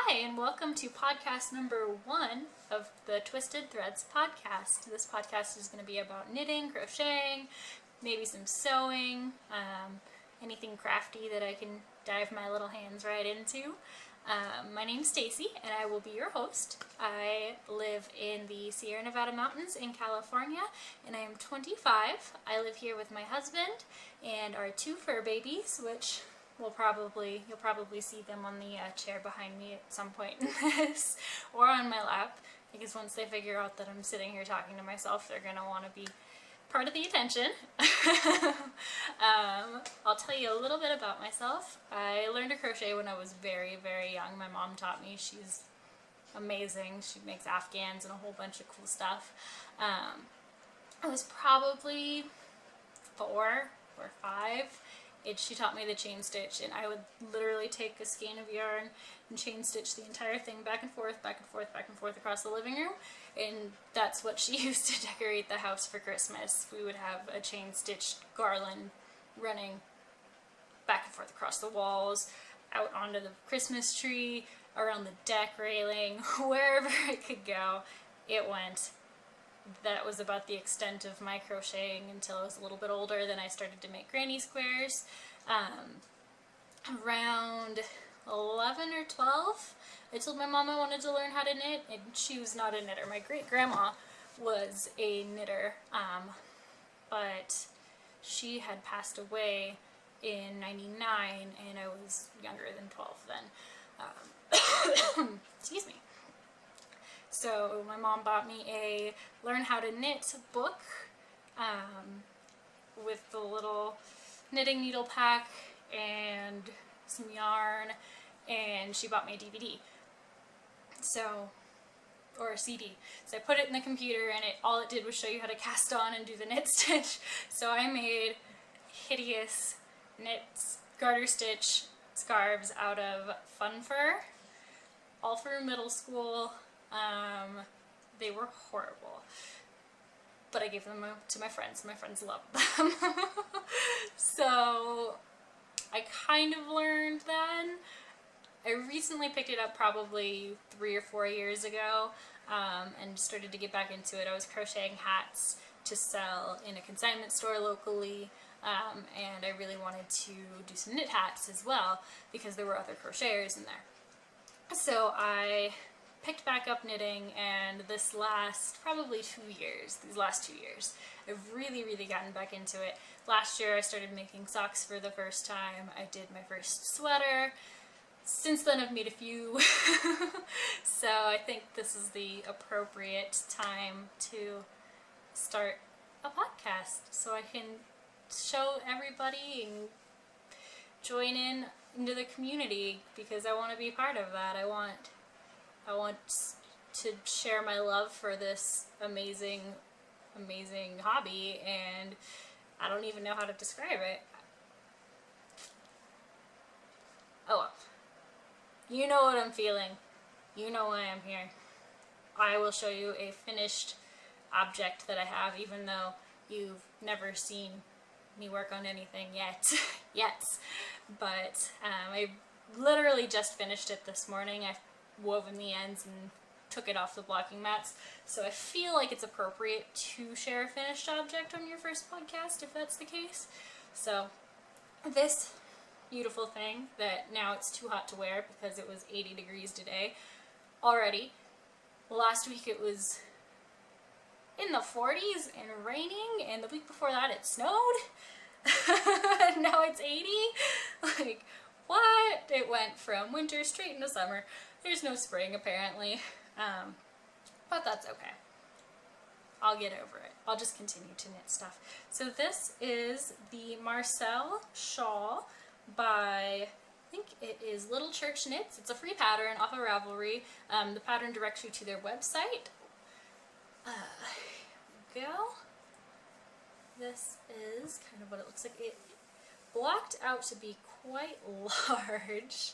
Hi, and welcome to podcast number 1 of the Twisted Threads podcast. This podcast is going to be about knitting, crocheting, maybe some sewing, anything crafty that I can dive my little hands right into. My name's Stacy, and I will be your host. I live in the Sierra Nevada mountains in California, and I am 25. I live here with my husband and our 2 fur babies, which you'll probably see them on the chair behind me at some point in this, or on my lap, because once they figure out that I'm sitting here talking to myself, they're going to want to be part of the attention. I'll tell you a little bit about myself. I learned to crochet when I was very, very young. My mom taught me. She's amazing. She makes afghans and a whole bunch of cool stuff. I was probably 4 or 5. She taught me the chain stitch, and I would literally take a skein of yarn and chain stitch the entire thing back and forth, back and forth, back and forth across the living room, and that's what she used to decorate the house for Christmas. We would have a chain stitched garland running back and forth across the walls, out onto the Christmas tree, around the deck railing, wherever it could go, it went. That was about the extent of my crocheting until I was a little bit older. Then I started to make granny squares. Around 11 or 12, I told my mom I wanted to learn how to knit, and she was not a knitter. My great-grandma was a knitter, but she had passed away in '99, and I was younger than 12 then. Excuse me. So my mom bought me a Learn How to Knit book with the little knitting needle pack and some yarn, and she bought me a DVD. Or a CD. So I put it in the computer, and all it did was show you how to cast on and do the knit stitch. So I made hideous knit garter stitch scarves out of fun fur all through middle school. They were horrible, but I gave them to my friends. My friends loved them. So I kind of learned then. I recently picked it up probably 3 or 4 years ago, and started to get back into it. I was crocheting hats to sell in a consignment store locally, and I really wanted to do some knit hats as well because there were other crocheters in there. So I picked back up knitting, and these last 2 years, I've really gotten back into it. Last year I started making socks for the first time. I did my first sweater. Since then I've made a few. So I think this is the appropriate time to start a podcast so I can show everybody and join into the community, because I want to be part of that. I want to share my love for this amazing hobby, and I don't even know how to describe it. Oh well. You know what I'm feeling. You know why I'm here. I will show you a finished object that I have, even though you've never seen me work on anything yet. But I literally just finished it this morning. I've woven the ends and took it off the blocking mats, so I feel like it's appropriate to share a finished object on your first podcast if that's the case. So this beautiful thing that now it's too hot to wear because it was 80 degrees today already. Last week it was in the 40s and raining, and the week before that it snowed. Now it's 80. Like, what? It went from winter straight into summer. There's no spring apparently, but that's okay. I'll get over it. I'll just continue to knit stuff. So this is the Marcel shawl by, I think it is Little Church Knits. It's a free pattern off of Ravelry. The pattern directs you to their website. Here we go. This is kind of what it looks like. It blocked out to be quite large.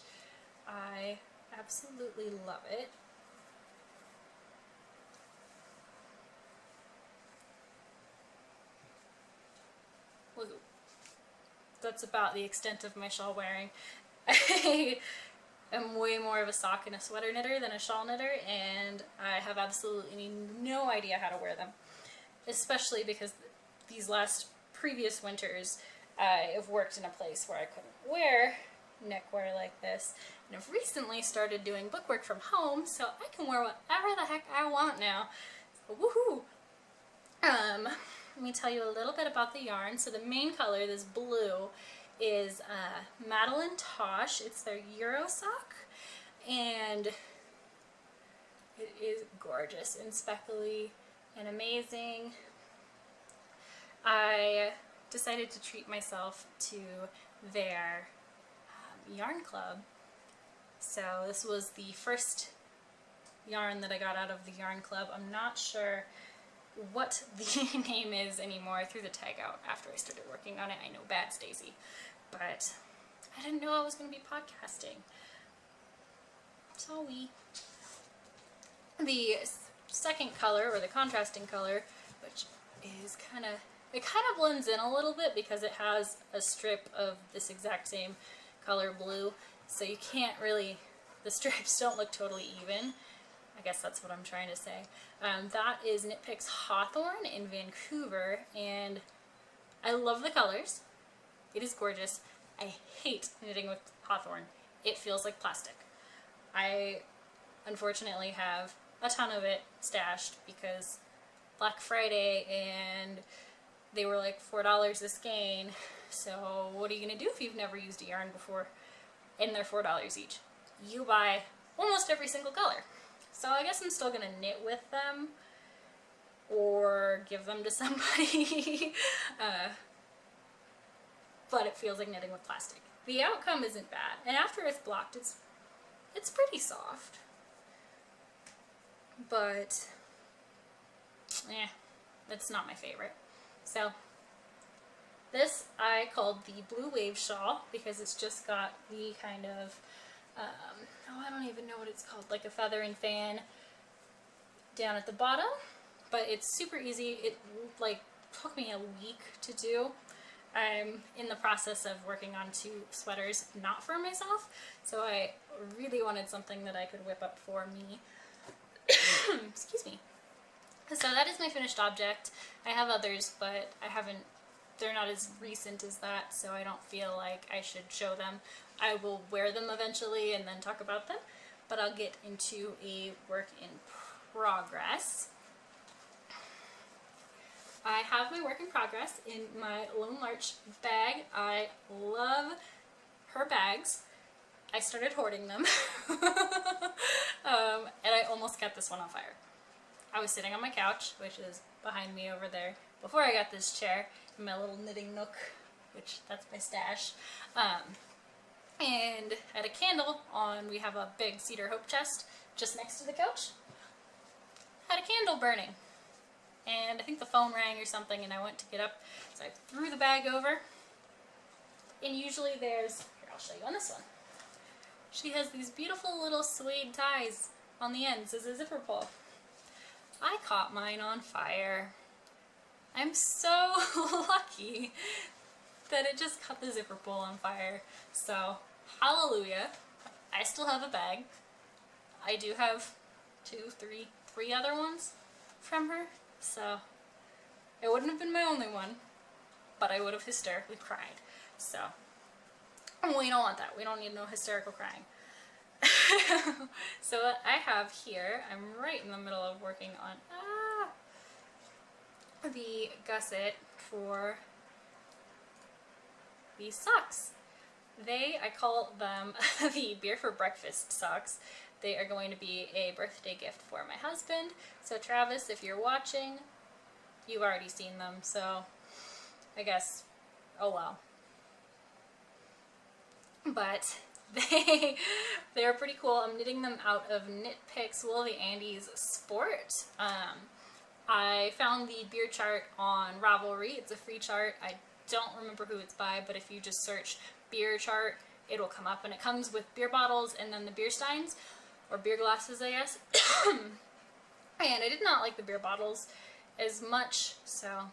I absolutely love it. Woo. That's about the extent of my shawl wearing. I am way more of a sock and a sweater knitter than a shawl knitter, and I have absolutely no idea how to wear them, especially because these last previous winters I have worked in a place where I couldn't wear neckwear like this, and I've recently started doing bookwork from home, so I can wear whatever the heck I want now. So, woohoo! Let me tell you a little bit about the yarn. So the main color, this blue, is Madeline Tosh. It's their Euro sock, and it is gorgeous and speckly and amazing. I decided to treat myself to their yarn club. So this was the first yarn that I got out of the yarn club. I'm not sure what the name is anymore. I threw the tag out after I started working on it. I know, bad Stacy, but I didn't know I was going to be podcasting. Sorry. The second color, or the contrasting color, which is it kind of blends in a little bit because it has a strip of this exact same color blue, so you can't really, the strips don't look totally even. I guess that's what I'm trying to say. That is Knit Picks Hawthorne in Vancouver, and I love the colors. It is gorgeous. I hate knitting with Hawthorne. It feels like plastic. I unfortunately have a ton of it stashed because Black Friday and they were like $4 a skein. So what are you going to do if you've never used a yarn before and they're $4 each? You buy almost every single color. So I guess I'm still going to knit with them or give them to somebody. But it feels like knitting with plastic. The outcome isn't bad, and after it's blocked, it's pretty soft. But it's not my favorite. So this I called the Blue Wave Shawl because it's just got the kind of I don't even know what it's called, like a feather and fan down at the bottom, but it's super easy. It like took me a week to do. I'm in the process of working on 2 sweaters, not for myself, so I really wanted something that I could whip up for me. Excuse me. So that is my finished object. I have others, but they're not as recent as that, so I don't feel like I should show them. I will wear them eventually and then talk about them, but I'll get into a work in progress. I have my work in progress in my Lone Larch bag. I love her bags. I started hoarding them, and I almost got this one on fire. I was sitting on my couch, which is behind me over there, before I got this chair, in my little knitting nook, which that's my stash, and I had a candle on. We have a big cedar hope chest just next to the couch. Had a candle burning, and I think the phone rang or something, and I went to get up, so I threw the bag over, and usually there's, here, I'll show you on this one. She has these beautiful little suede ties on the ends as a zipper pull. I caught mine on fire. I'm so lucky that it just caught the zipper pull on fire. So, hallelujah. I still have a bag. I do have 3 other ones from her. So, it wouldn't have been my only one, but I would have hysterically cried. So, we don't want that. We don't need no hysterical crying. So what I have here, I'm right in the middle of working on the gusset for these socks. I call them the Beer for Breakfast socks. They are going to be a birthday gift for my husband. So Travis, if you're watching, you've already seen them, so I guess, oh well. But they're pretty cool. I'm knitting them out of Knit Picks Woolly Andes Sport. I found the beer chart on Ravelry. It's a free chart. I don't remember who it's by, but if you just search beer chart, it'll come up, and it comes with beer bottles and then the beer steins, or beer glasses, I guess. And I did not like the beer bottles as much, so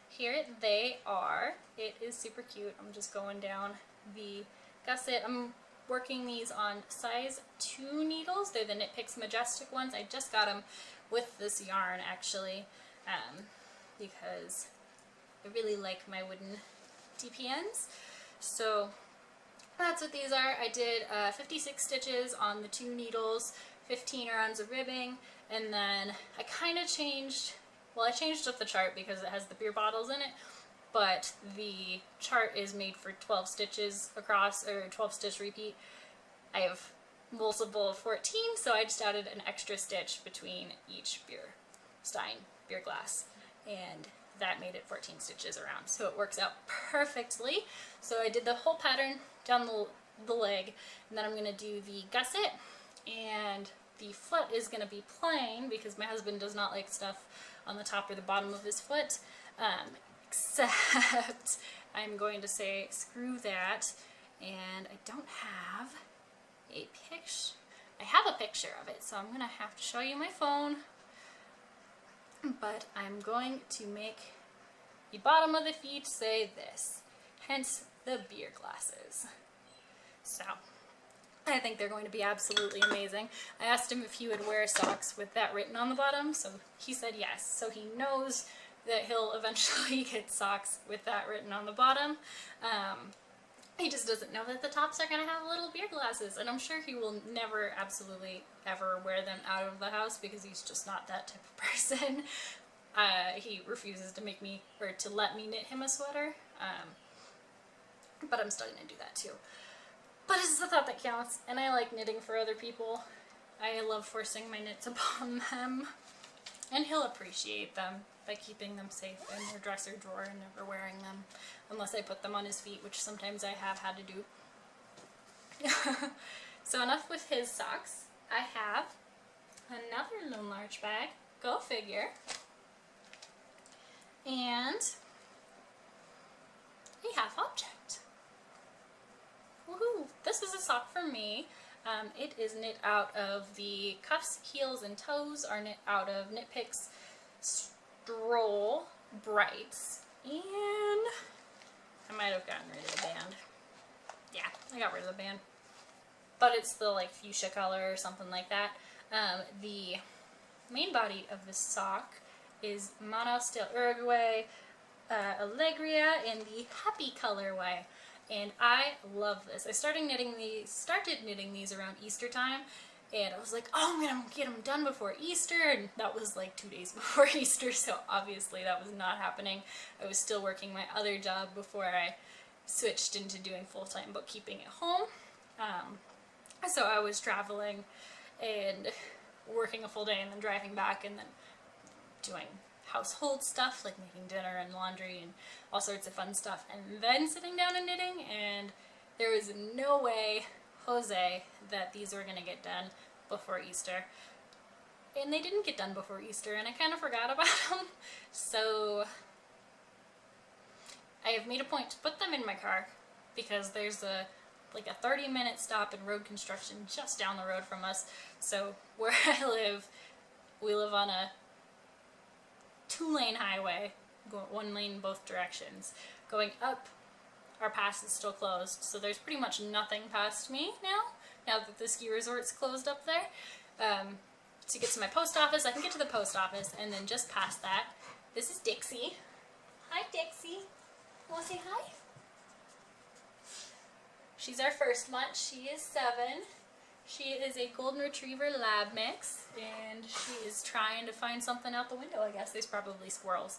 here they are. It is super cute. I'm just going down the gusset. I'm working these on size 2 needles. They're the Knit Picks Majestic ones. I just got them with this yarn actually, because I really like my wooden DPNs. So that's what these are. I did 56 stitches on the 2 needles, 15 rounds of ribbing, and then I kind of changed, well, I changed up the chart because it has the beer bottles in it, but the chart is made for 12 stitches across, or 12 stitch repeat. I have multiple of 14, so I just added an extra stitch between each beer glass, and that made it 14 stitches around, so it works out perfectly. So I did the whole pattern down the leg, and then I'm going to do the gusset, and the foot is going to be plain because my husband does not like stuff on the top or the bottom of his foot, except I'm going to say screw that, and I don't have a picture. I have a picture of it, so I'm going to have to show you my phone, but I'm going to make the bottom of the feet say this, hence the beer glasses. So I think they're going to be absolutely amazing. I asked him if he would wear socks with that written on the bottom, so he said yes. So he knows that he'll eventually get socks with that written on the bottom. He just doesn't know that the tops are going to have little beer glasses, and I'm sure he will never, absolutely ever wear them out of the house because he's just not that type of person. He refuses to make me, or to let me knit him a sweater, but I'm still going to do that too. But it's the thought that counts, and I like knitting for other people. I love forcing my knits upon them, and he'll appreciate them by keeping them safe in their dresser drawer and never wearing them, unless I put them on his feet, which sometimes I have had to do. So enough with his socks. I have another Lone Larch bag, go figure, and a half object. Woohoo! This is a sock for me. It is knit out of the cuffs, heels, and toes are knit out of Knit Picks Stroll Brights, and I might have gotten rid of the band. Yeah, I got rid of the band, but it's the like fuchsia color or something like that. The main body of this sock is Manos del Uruguay Alegria in the Happy colorway, and I love this. I started knitting these around Easter time, and I was like, oh, I'm gonna get them done before Easter, and that was like 2 days before Easter, so obviously that was not happening. I was still working my other job before I switched into doing full-time bookkeeping at home. So I was traveling and working a full day and then driving back and then doing household stuff like making dinner and laundry and all sorts of fun stuff, and then sitting down and knitting, and there was no way, Jose, that these were going to get done before Easter. And they didn't get done before Easter, and I kind of forgot about them. So I have made a point to put them in my car because there's a 30-minute stop in road construction just down the road from us. So where I live, we live on a 2-lane highway, one lane in both directions. Going up, our pass is still closed, so there's pretty much nothing past me now that the ski resort's closed up there. To get to my post office, I can get to the post office, and then just past that, this is Dixie. Hi, Dixie. Want to say hi? She's our first month. She is 7. She is a golden retriever lab mix, and she is trying to find something out the window. I guess there's probably squirrels.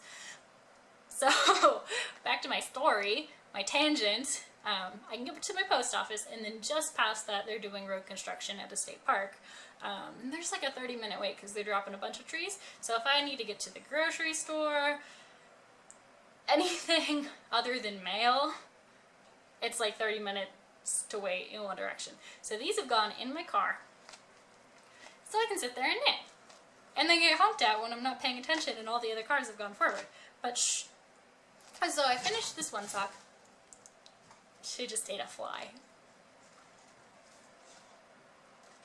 So back to my story, my tangent. I can get to my post office, and then just past that they're doing road construction at a state park. And there's like a 30-minute wait because they're dropping a bunch of trees. So if I need to get to the grocery store, anything other than mail, it's like 30 minutes to wait in one direction. So these have gone in my car so I can sit there and knit. And they get honked at when I'm not paying attention and all the other cars have gone forward. But shh. So I finished this one sock. She just ate a fly.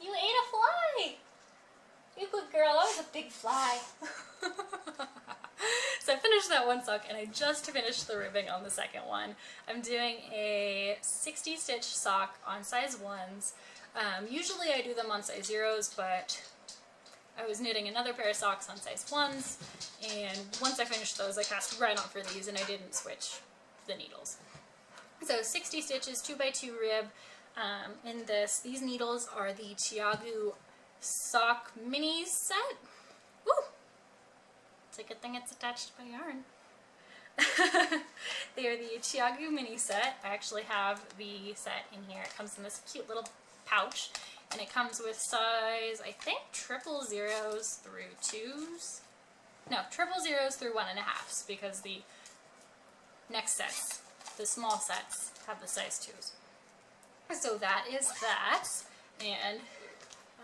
You ate a fly! You good girl, that was a big fly. So I finished finished that one sock, and I just finished the ribbing on the second one. I'm doing a 60 stitch sock on size 1s. Usually I do them on size 0s, but I was knitting another pair of socks on size 1s, and once I finished those I cast right on for these and I didn't switch the needles. So 60 stitches, 2x2 rib. In this, these needles are the Tiagu sock mini set. Woo! It's a good thing it's attached by yarn. They are the Tiagu mini set. I actually have the set in here. It comes in this cute little pouch, and it comes with size, I think, 000s through 2s. No, 000s through 1.5s, because the next sets, the small sets, have the size 2s. So that is that, and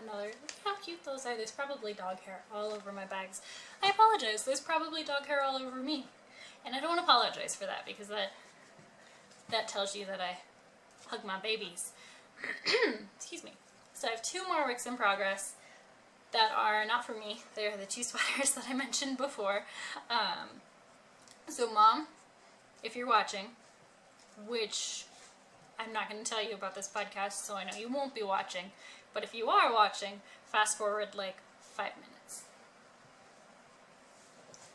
another, look how cute those are. There's probably dog hair all over my bags. I apologize, there's probably dog hair all over me. And I don't apologize for that, because that tells you that I hug my babies. Excuse me. So I have 2 more works in progress that are not for me. They are the 2 sweaters that I mentioned before. So Mom, if you're watching, which I'm not going to tell you about this podcast, so I know you won't be watching, but if you are watching, fast forward like 5 minutes.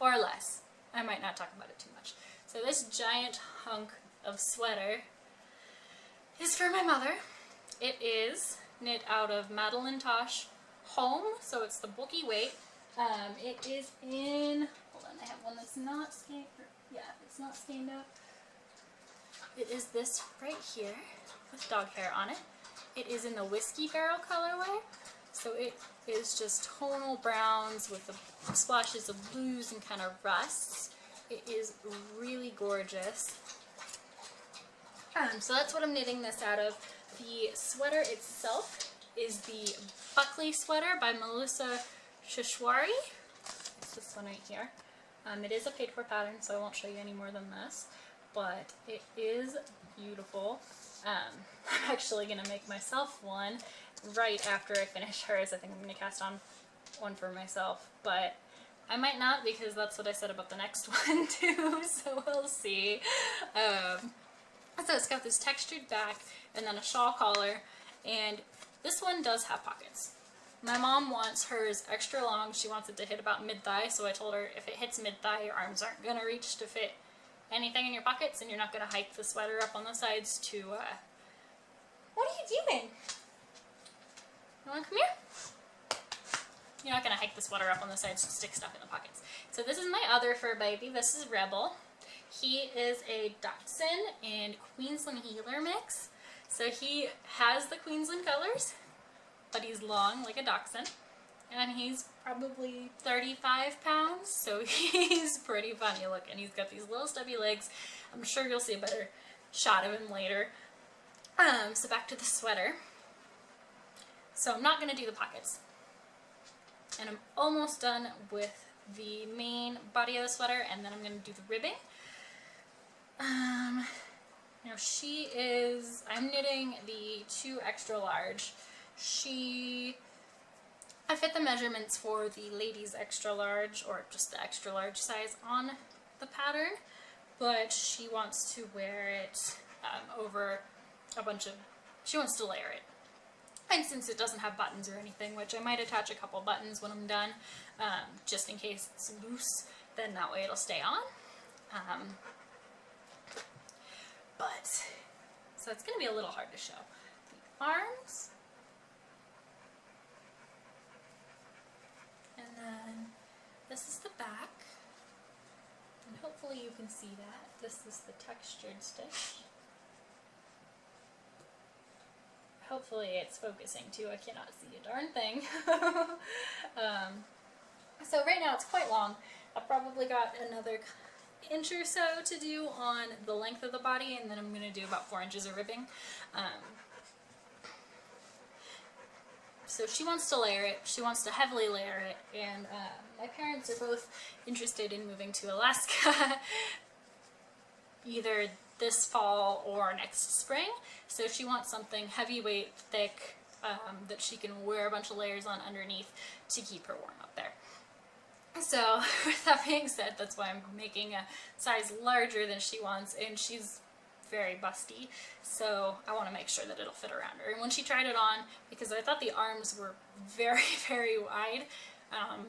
Or less. I might not talk about it too much. So this giant hunk of sweater is for my mother. It is knit out of Madeline Tosh Home, so it's the bulky weight. It is in, hold on, I have one that's not scanned, yeah, it's not scanned up. It is this right here with dog hair on it. It is in the Whiskey Barrel colorway, so it is just tonal browns with the splashes of blues and kind of rusts. It is really gorgeous. So that's what I'm knitting this out of. The sweater itself is the Buckley sweater by Melissa Shishwari. It's this one right here. It is a paid for pattern, so I won't show you any more than this, but it is beautiful. I'm actually going to make myself one right after I finish hers. I think I'm going to cast on one for myself, but I might not, because that's what I said about the next one too, so we'll see. So it's got this textured back and then a shawl collar, and this one does have pockets. My mom wants hers extra long. She wants it to hit about mid-thigh, so I told her if it hits mid-thigh, your arms aren't going to reach to fit anything in your pockets, and you're not going to hike the sweater up on the sides to, What are you doing? You want to come here? You're not going to hike the sweater up on the sides to stick stuff in the pockets. So this is my other fur baby. This is Rebel. He is a Dachshund and Queensland Heeler mix. So he has the Queensland colors, but he's long like a Dachshund. And he's probably 35 pounds, so he's pretty funny looking. He's got these little stubby legs. I'm sure you'll see a better shot of him later. So back to the sweater. So I'm not going to do the pockets. And I'm almost done with the main body of the sweater, and then I'm going to do the ribbing. Now I'm knitting the 2 extra large. I fit the measurements for the ladies extra large, or just the extra large size, on the pattern, but she wants to wear it over a bunch of, she wants to layer it. And since it doesn't have buttons or anything, which I might attach a couple buttons when I'm done, just in case it's loose, then that way it'll stay on. So it's going to be a little hard to show. The arms, and then this is the back, and hopefully you can see that. This is the textured stitch. Hopefully it's focusing too, I cannot see a darn thing. So right now it's quite long. I've probably got another inch or so to do on the length of the body, and then I'm going to do about 4 inches of ribbing. So she wants to layer it, she wants to heavily layer it, and my parents are both interested in moving to Alaska either this fall or next spring, so she wants something heavyweight, thick, that she can wear a bunch of layers on underneath to keep her warm up there. So with that being said, that's why I'm making a size larger than she wants, and she's very busty, so I want to make sure that it'll fit around her. And when she tried it on, because I thought the arms were very, very wide,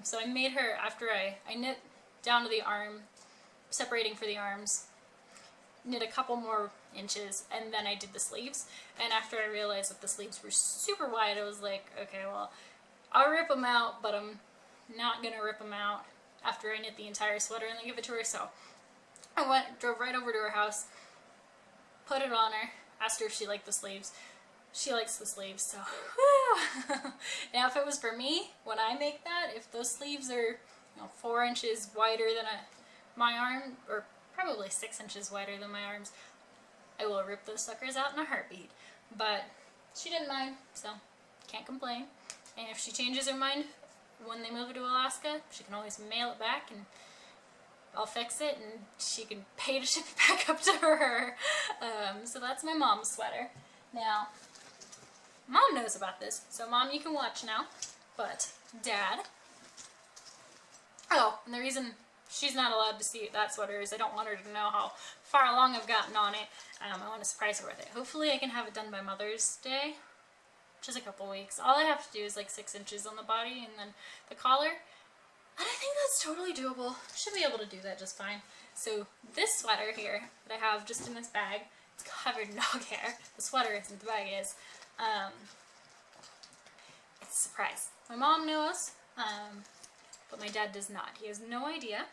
so I made her, after I knit down to the arm, separating for the arms, knit a couple more inches, and then I did the sleeves. And after I realized that the sleeves were super wide, I was like, okay, well, I'll rip them out, but I'm not gonna rip them out after I knit the entire sweater and then give it to her. So I drove right over to her house, put it on her, asked her if she liked the sleeves. She likes the sleeves, so now if it was for me, when I make that, if those sleeves are 4 inches wider than my arm, or probably 6 inches wider than my arms, I will rip those suckers out in a heartbeat. But she didn't mind, so can't complain. And if she changes her mind when they move it to Alaska, she can always mail it back and I'll fix it and she can pay to ship it back up to her. So that's my mom's sweater. Now, Mom knows about this, so Mom, you can watch now, but Dad, oh, and the reason she's not allowed to see that sweater is I don't want her to know how far along I've gotten on it. I want to surprise her with it. Hopefully I can have it done by Mother's Day, which is a couple weeks. All I have to do is like 6 inches on the body and then the collar, and I think that's totally doable. Should be able to do that just fine. So this sweater here that I have just in this bag, it's covered in dog hair. The sweater isn't, the bag is. It's a surprise. My mom knows, but my dad does not. He has no idea.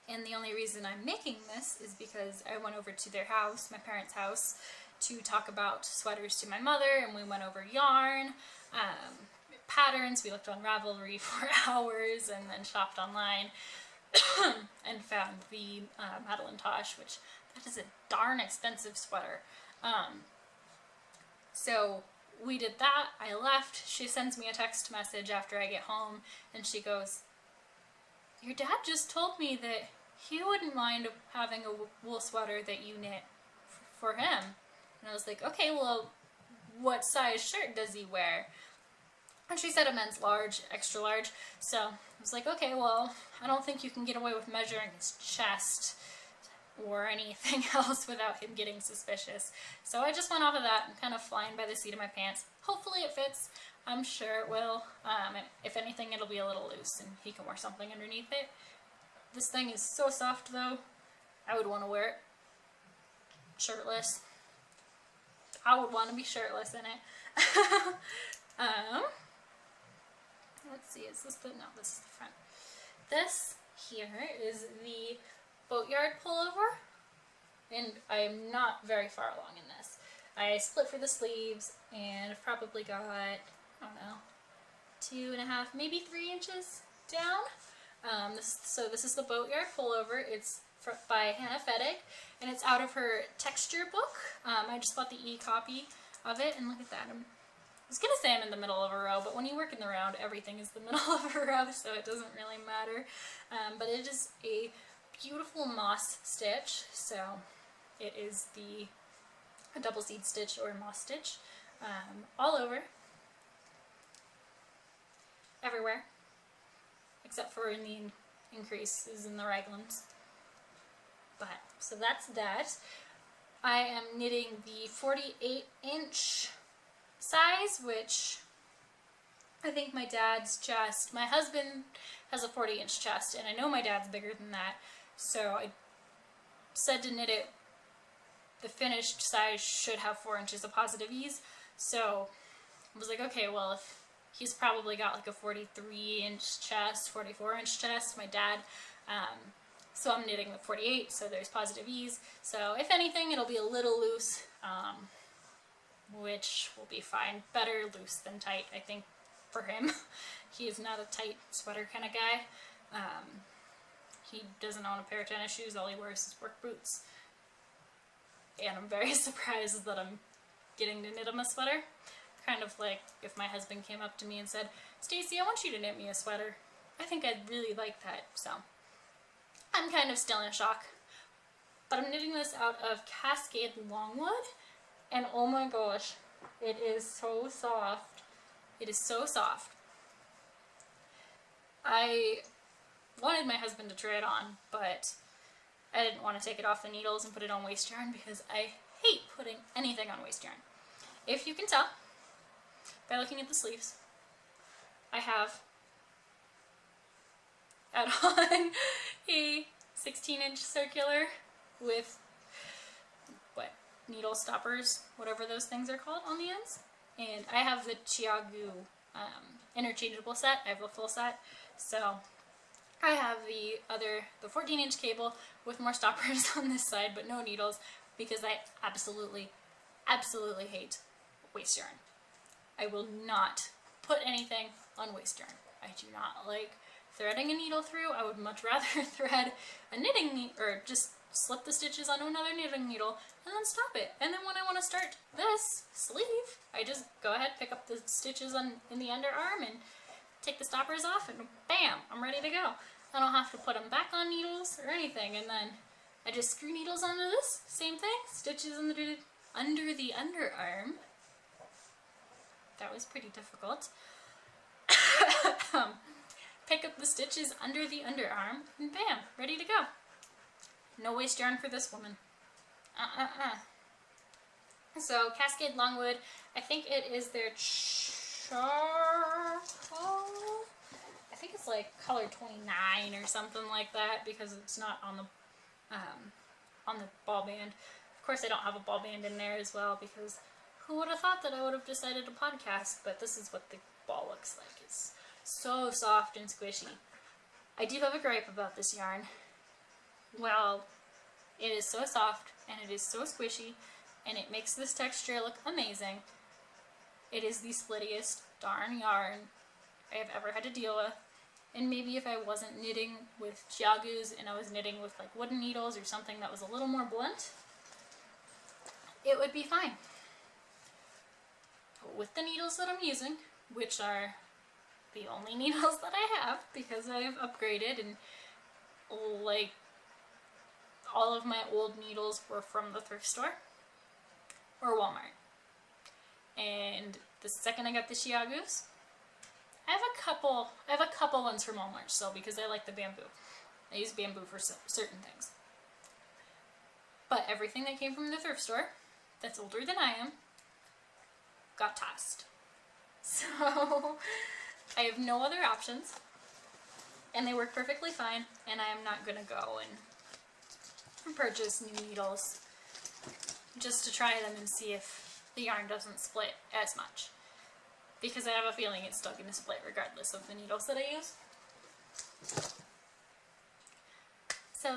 And the only reason I'm making this is because I went over to their house, my parents' house, to talk about sweaters to my mother, and we went over yarn, patterns. We looked on Ravelry for hours and then shopped online and found the Madeline Tosh, which that is a darn expensive sweater. So we did that, I left, she sends me a text message after I get home, and she goes, your dad just told me that he wouldn't mind having a wool sweater that you knit for him. And I was like, okay, well, what size shirt does he wear? And she said a men's large, extra large, so I was like, okay, well, I don't think you can get away with measuring his chest or anything else without him getting suspicious. So I just went off of that and kind of flying by the seat of my pants. Hopefully it fits. I'm sure it will. If anything, it'll be a little loose and he can wear something underneath it. This thing is so soft though, I would want to wear it shirtless. I would want to be shirtless in it. Let's see, is this the, no, this is the front. This here is the Boatyard pullover, and I am not very far along in this. I split for the sleeves, and I've probably got, I don't know, 2.5, maybe 3 inches down. So this is the Boatyard pullover. It's by Hannah Fettig, and it's out of her texture book. I just bought the e-copy of it, and look at that. I was going to say I'm in the middle of a row, but when you work in the round, everything is the middle of a row, so it doesn't really matter. But it is a beautiful moss stitch, so it is a double seed stitch or moss stitch all over, everywhere, except for in the increases in the raglans. But so that's that. I am knitting the 48-inch size, which I think my dad's chest, my husband has a 40-inch chest, and I know my dad's bigger than that. So I said to knit it, the finished size should have 4 inches of positive ease. So I was like, okay, well, if he's probably got like a 43-inch chest, 44-inch chest, my dad, so I'm knitting the 48, so there's positive ease. So if anything, it'll be a little loose, which will be fine. Better loose than tight, I think, for him. He is not a tight sweater kind of guy. He doesn't own a pair of tennis shoes, all he wears is work boots. And I'm very surprised that I'm getting to knit him a sweater. Kind of like if my husband came up to me and said, Stacy, I want you to knit me a sweater. I think I'd really like that, so I'm kind of still in shock. But I'm knitting this out of Cascade Longwood, and oh my gosh, it is so soft. It is so soft. I wanted my husband to try it on, but I didn't want to take it off the needles and put it on waste yarn because I hate putting anything on waste yarn. If you can tell by looking at the sleeves, I have add on a 16-inch circular with what, needle stoppers, whatever those things are called, on the ends. And I have the Chiagu interchangeable set. I have a full set. So I have the 14-inch cable with more stoppers on this side, but no needles, because I absolutely hate waste yarn. I will not put anything on waste yarn. I do not like threading a needle through. I would much rather thread a knitting needle, or just slip the stitches onto another knitting needle and then stop it. And then when I want to start this sleeve, I just go ahead, pick up the stitches in the underarm and take the stoppers off, and bam, I'm ready to go. I don't have to put them back on needles or anything, and then I just screw needles onto this, same thing, stitches under the underarm. That was pretty difficult. Pick up the stitches under the underarm, and bam, ready to go. No waste yarn for this woman. So, Cascade Longwood, I think it is their charcoal. I think it's like color 29 or something like that, because it's not on the ball band. Of course, I don't have a ball band in there as well, because who would have thought that I would have decided to podcast? But this is what the ball looks like. It's so soft and squishy. I do have a gripe about this yarn. Well, it is so soft and it is so squishy, and it makes this texture look amazing. It is the splittiest darn yarn I have ever had to deal with. And maybe if I wasn't knitting with Chiagus and I was knitting with like wooden needles or something that was a little more blunt, it would be fine. But with the needles that I'm using, which are the only needles that I have because I have upgraded, and like all of my old needles were from the thrift store or Walmart. And the second I got the Chiagus, I have a couple ones from Walmart still, because I like the bamboo. I use bamboo for certain things. But everything that came from the thrift store that's older than I am got tossed. So I have no other options, and they work perfectly fine, and I am not gonna go and purchase new needles just to try them and see if the yarn doesn't split as much, because I have a feeling it's still gonna split regardless of the needles that I use. So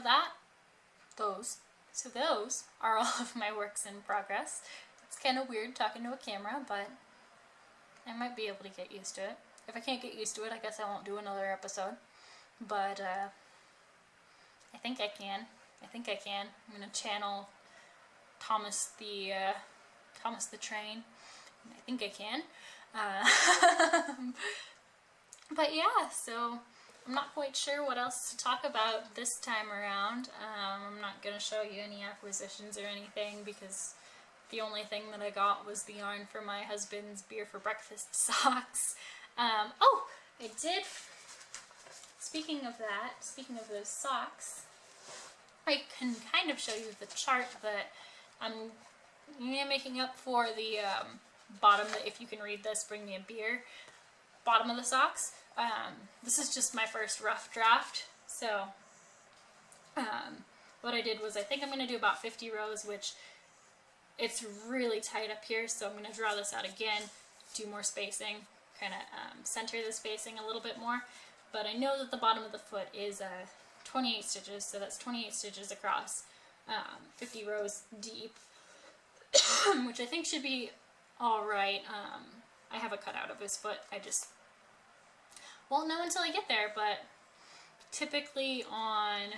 those are all of my works in progress. It's kind of weird talking to a camera, but I might be able to get used to it. If I can't get used to it, I guess I won't do another episode. But I think I can. I'm gonna channel Thomas the Train. I think I can. But yeah, so I'm not quite sure what else to talk about this time around. I'm not going to show you any acquisitions or anything, because the only thing that I got was the yarn for my husband's beer for breakfast socks. Oh, I did, speaking of those socks, I can kind of show you the chart that I'm making up for the bottom, that if you can read this, bring me a beer, bottom of the socks. This is just my first rough draft, so what I did was, I think I'm going to do about 50 rows, which it's really tight up here, so I'm going to draw this out again, do more spacing, kind of center the spacing a little bit more. But I know that the bottom of the foot is 28 stitches, so that's 28 stitches across, 50 rows deep, which I think should be alright. I have a cutout of his foot. I just won't know until I get there, but typically on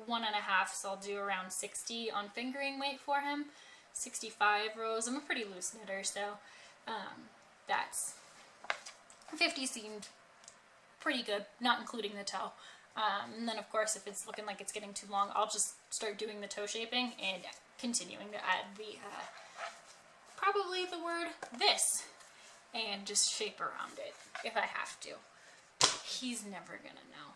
1.5, so I'll do around 60 on fingering weight for him, 65 rows. I'm a pretty loose knitter, so that's 50 seemed pretty good, not including the toe. And then of course, if it's looking like it's getting too long, I'll just start doing the toe shaping and continuing to add the probably the word this, and just shape around it if I have to. He's never gonna know.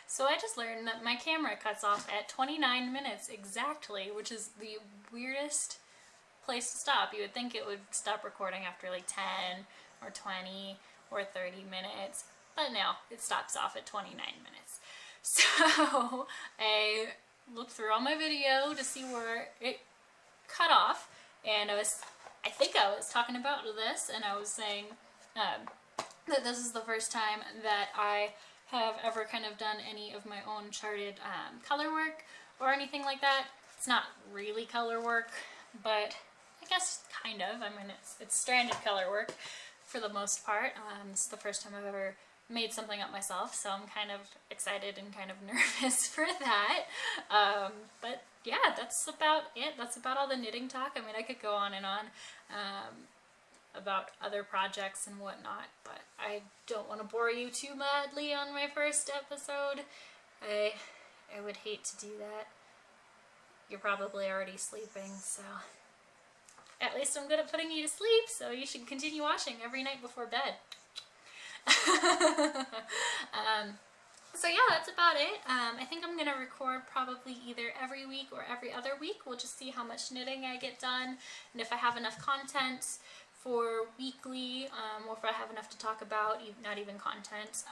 So I just learned that my camera cuts off at 29 minutes exactly, which is the weirdest place to stop. You would think it would stop recording after like 10 or 20 or 30 minutes, but no, it stops off at 29 minutes. So I looked through all my video to see where it cut off, and I think I was talking about this, and I was saying that this is the first time that I have ever kind of done any of my own charted color work or anything like that. It's not really color work, but I guess kind of. I mean, it's stranded color work for the most part. This is the first time I've ever made something up myself, so I'm kind of excited and kind of nervous for that. But yeah, that's about it. That's about all the knitting talk. I mean, I could go on and on about other projects and whatnot, but I don't want to bore you too madly on my first episode. I would hate to do that. You're probably already sleeping, so at least I'm good at putting you to sleep, so you should continue watching every night before bed. So yeah, that's about it. I think I'm gonna record probably either every week or every other week. We'll just see how much knitting I get done, and if I have enough content for weekly, or if I have enough to talk about, not even content,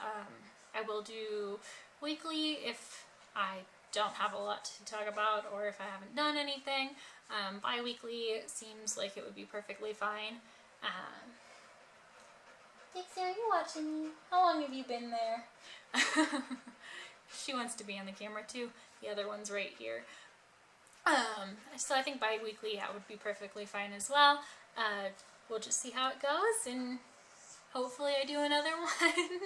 I will do weekly if I don't have a lot to talk about or if I haven't done anything. Bi-weekly seems like it would be perfectly fine. Dixie, are you watching me? How long have you been there? She wants to be on the camera too. The other one's right here. So I think bi-weekly, yeah, would be perfectly fine as well. We'll just see how it goes, and hopefully I do another one.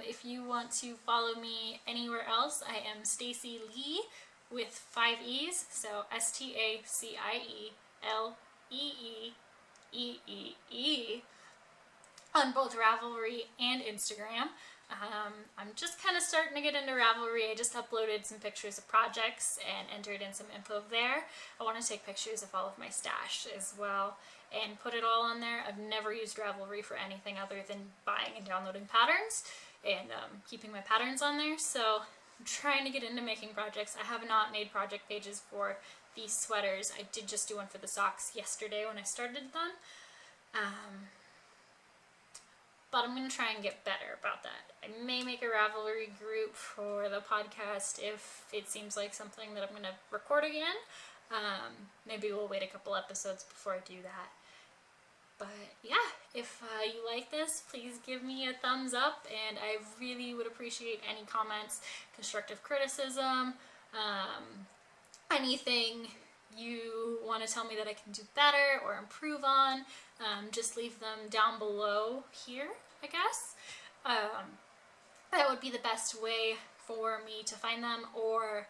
If you want to follow me anywhere else, I am Stacie Lee with 5 E's, so STACIELEEEE on both Ravelry and Instagram. I'm just kind of starting to get into Ravelry. I just uploaded some pictures of projects and entered in some info there. I want to take pictures of all of my stash as well and put it all on there. I've never used Ravelry for anything other than buying and downloading patterns and keeping my patterns on there. So I'm trying to get into making projects. I have not made project pages for these sweaters. I did just do one for the socks yesterday when I started them. But I'm going to try and get better about that. I may make a Ravelry group for the podcast if it seems like something that I'm going to record again. Maybe we'll wait a couple episodes before I do that. But yeah, if you like this, please give me a thumbs up, and I really would appreciate any comments, constructive criticism, anything you want to tell me that I can do better or improve on. Just leave them down below here, I guess. That would be the best way for me to find them, or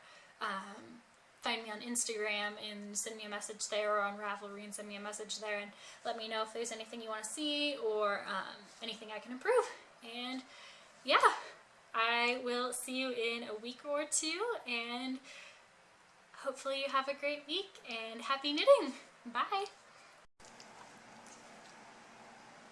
find me on Instagram and send me a message there, or on Ravelry and send me a message there, and let me know if there's anything you want to see or anything I can improve. And yeah, I will see you in a week or two, and hopefully you have a great week, and happy knitting! Bye!